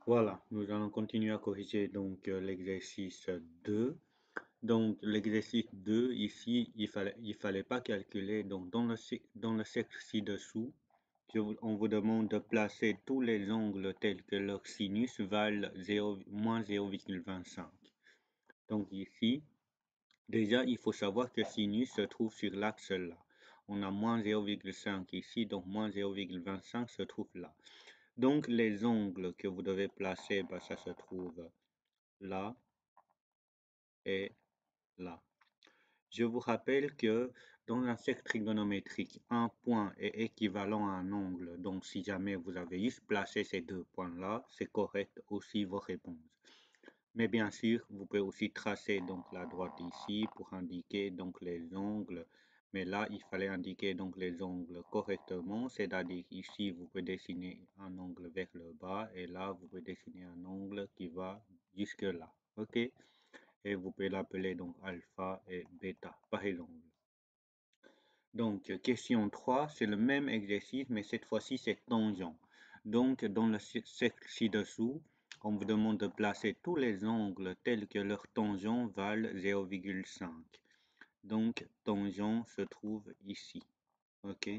Voilà, nous allons continuer à corriger donc l'exercice 2. Donc l'exercice 2 ici, il fallait pas calculer. Donc dans le cercle ci-dessous, on vous demande de placer tous les angles tels que leur sinus valent 0, moins 0,25. Donc ici, déjà, il faut savoir que sinus se trouve sur l'axe là. On a moins 0,5 ici, donc moins 0,25 se trouve là. Donc les angles que vous devez placer, bah, ça se trouve là et là. Je vous rappelle que dans un cercle trigonométrique, un point est équivalent à un angle. Donc si jamais vous avez juste placé ces deux points-là, c'est correct aussi vos réponses. Mais bien sûr, vous pouvez aussi tracer donc la droite ici pour indiquer donc les angles. Mais là, il fallait indiquer donc les angles correctement, c'est-à-dire ici, vous pouvez dessiner un angle vers le bas et là, vous pouvez dessiner un angle qui va jusque là. OK? Et vous pouvez l'appeler donc alpha et bêta, par exemple. Donc, question 3, c'est le même exercice, mais cette fois-ci, c'est tangent. Donc, dans le cercle ci-dessous, on vous demande de placer tous les angles tels que leur tangent valent 0,5. Donc, tangent se trouve ici. OK?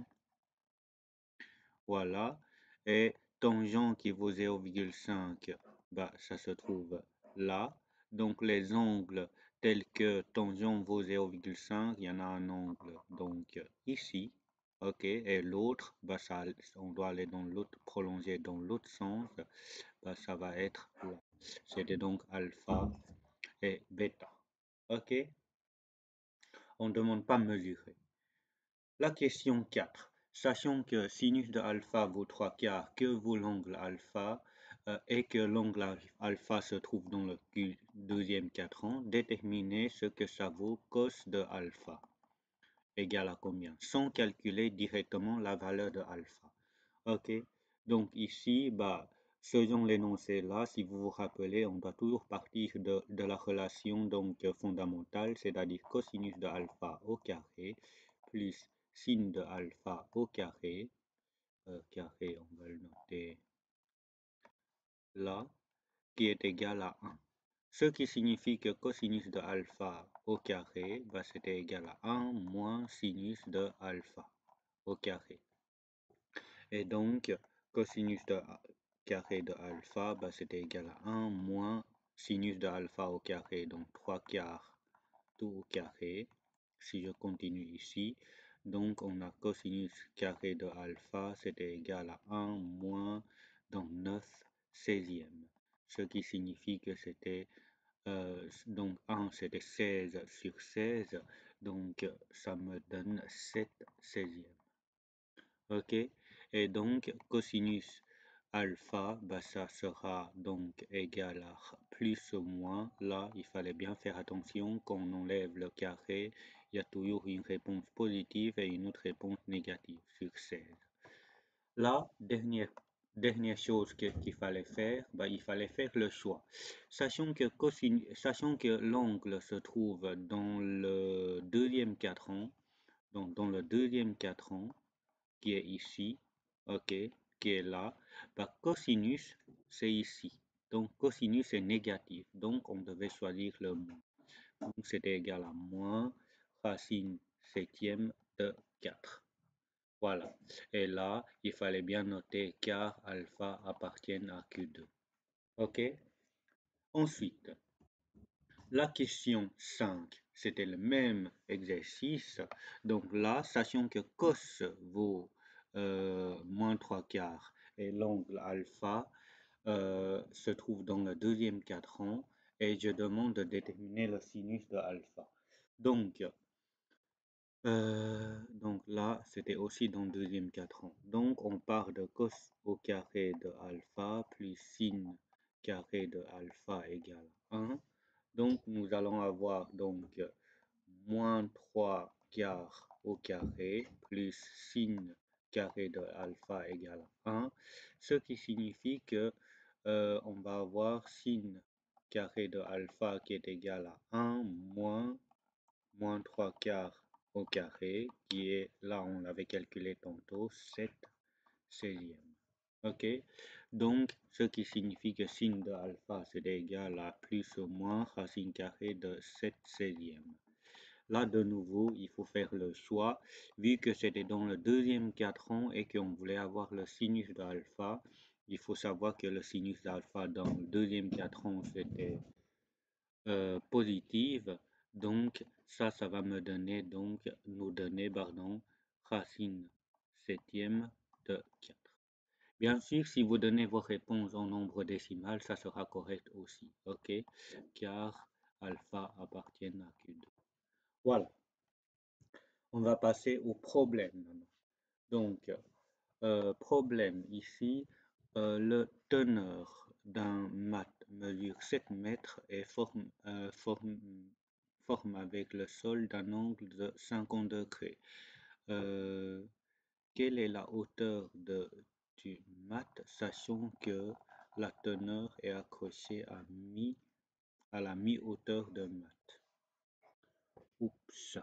Voilà. Et tangent qui vaut 0,5, bah, ça se trouve là. Donc, les angles tels que tangent vaut 0,5, il y en a un angle donc ici. OK. Et l'autre, bah, on doit aller dans l'autre, prolonger dans l'autre sens. Bah, ça va être là. C'était donc alpha et bêta. OK. On ne demande pas mesurer. La question 4. Sachant que sinus de alpha vaut 3 quarts, que vaut l'angle alpha et que l'angle alpha se trouve dans le deuxième quadrant, déterminez ce que ça vaut cos de alpha égale à combien, sans calculer directement la valeur de alpha. OK, donc ici, bah, faisons l'énoncé là. Si vous vous rappelez, on doit toujours partir de la relation donc fondamentale, c'est-à-dire cosinus de alpha au carré plus sin de alpha au carré, on va le noter là, qui est égal à 1. Ce qui signifie que cosinus de alpha au carré, bah, c'était égal à 1 moins sinus de alpha au carré. Et donc, cosinus de carré de alpha, bah, c'était égal à 1 moins sinus de alpha au carré, donc 3 quarts tout au carré. Si je continue ici, donc on a cosinus carré de alpha, c'était égal à 1 moins donc 9 16e. Ce qui signifie que c'était, donc 1 c'était 16 sur 16, donc ça me donne 7 16e. OK? Et donc, cosinus alpha, bah, ça sera donc égal à plus ou moins. Là, il fallait bien faire attention quand on enlève le carré, il y a toujours une réponse positive et une autre réponse négative sur 16. Là, dernière chose qu'il fallait faire, bah, il fallait faire le choix. Sachant que l'angle se trouve dans le deuxième quadrant, donc dans le deuxième quadrant, qui est ici, ok, qui est là, bah, cosinus, c'est ici. Donc, cosinus est négatif. Donc, on devait choisir le moins. Donc, c'était égal à moins racine septième de 4. Voilà. Et là, il fallait bien noter car alpha appartient à Q2. OK? Ensuite, la question 5, c'était le même exercice. Donc là, sachant que cos vaut moins 3 quarts et l'angle alpha se trouve dans le deuxième quadrant et je demande de déterminer le sinus de alpha. Donc là, c'était aussi dans le deuxième quadrant. Donc on part de cos au carré de alpha plus sin carré de alpha égale 1. Donc, nous allons avoir donc moins 3 quarts au carré plus sin carré de alpha égale à 1, ce qui signifie que on va avoir sin carré de alpha qui est égal à 1 moins 3 quarts au carré, qui est là, on l'avait calculé tantôt, 7 16e. OK? Donc, ce qui signifie que sin de alpha c'est égal à plus ou moins racine carrée de 7/16. Là, de nouveau, il faut faire le choix. Vu que c'était dans le deuxième quadrant et qu'on voulait avoir le sinus de alpha, il faut savoir que le sinus d'alpha dans le deuxième quadrant, c'était positive. Donc, ça va me donner, nous donner, pardon, racine septième de 4. Bien sûr, si vous donnez vos réponses en nombre décimal, ça sera correct aussi, ok? Car alpha appartient à Q2. Voilà, on va passer au problème maintenant. Donc, problème ici, le teneur d'un mat mesure 7 mètres et forme avec le sol d'un angle de 50 degrés. Quelle est la hauteur du mat, sachant que la teneur est accrochée à la mi-hauteur de mat? Oups,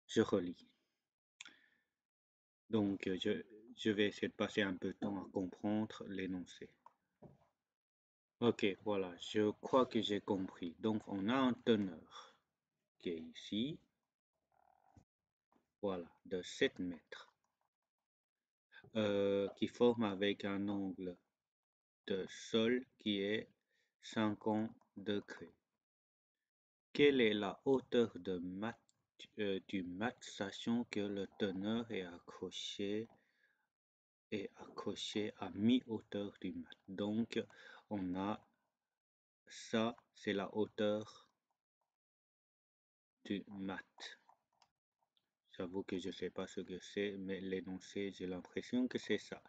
je relis. Donc, je vais essayer de passer un peu de temps à comprendre l'énoncé. Ok, voilà, je crois que j'ai compris. Donc, on a un teneur qui est ici, voilà, de 7 mètres, qui forme avec un angle de sol qui est 50 degrés. Quelle est la hauteur du mat, sachant que le teneur est accroché à mi-hauteur du mat? Donc, on a ça, c'est la hauteur du mat. J'avoue que je ne sais pas ce que c'est, mais l'énoncé, j'ai l'impression que c'est ça.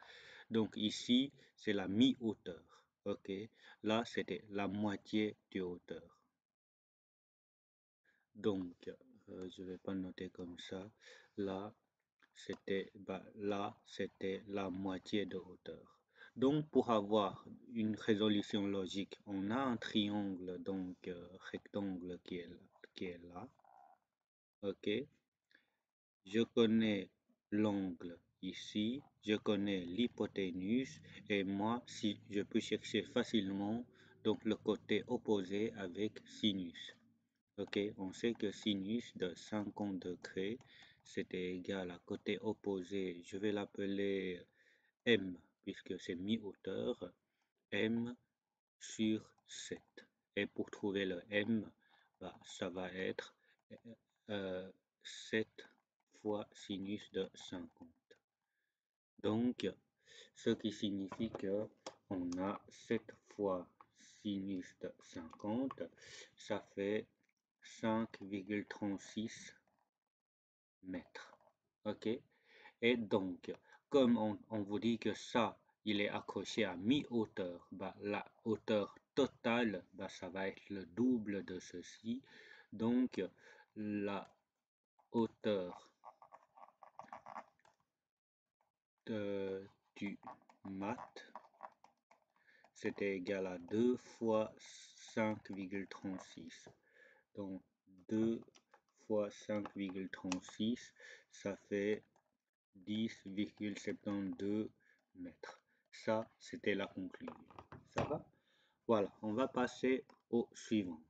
Donc ici, c'est la mi-hauteur. Ok, là, c'était la moitié de hauteur. Donc, je ne vais pas noter comme ça. Là, c'était la moitié de hauteur. Donc, pour avoir une résolution logique, on a un triangle, donc rectangle qui est là. Ok. Je connais l'angle ici, je connais l'hypoténuse et moi, si je peux chercher facilement donc le côté opposé avec sinus. Ok, on sait que sinus de 50 degrés, c'était égal à côté opposé, je vais l'appeler M, puisque c'est mi-hauteur, M sur 7. Et pour trouver le M, ça va être 7 fois sinus de 50. Donc, ce qui signifie que on a 7 fois sinus de 50, ça fait 5,36 mètres. Ok? Et donc, comme on vous dit que ça, il est accroché à mi-hauteur, la hauteur totale, ça va être le double de ceci. Donc, la hauteur du mat, c'était égal à 2 fois 5,36. Donc, 2 fois 5,36, ça fait 10,72 mètres. Ça, c'était la conclusion. Ça va? Voilà, on va passer au suivant.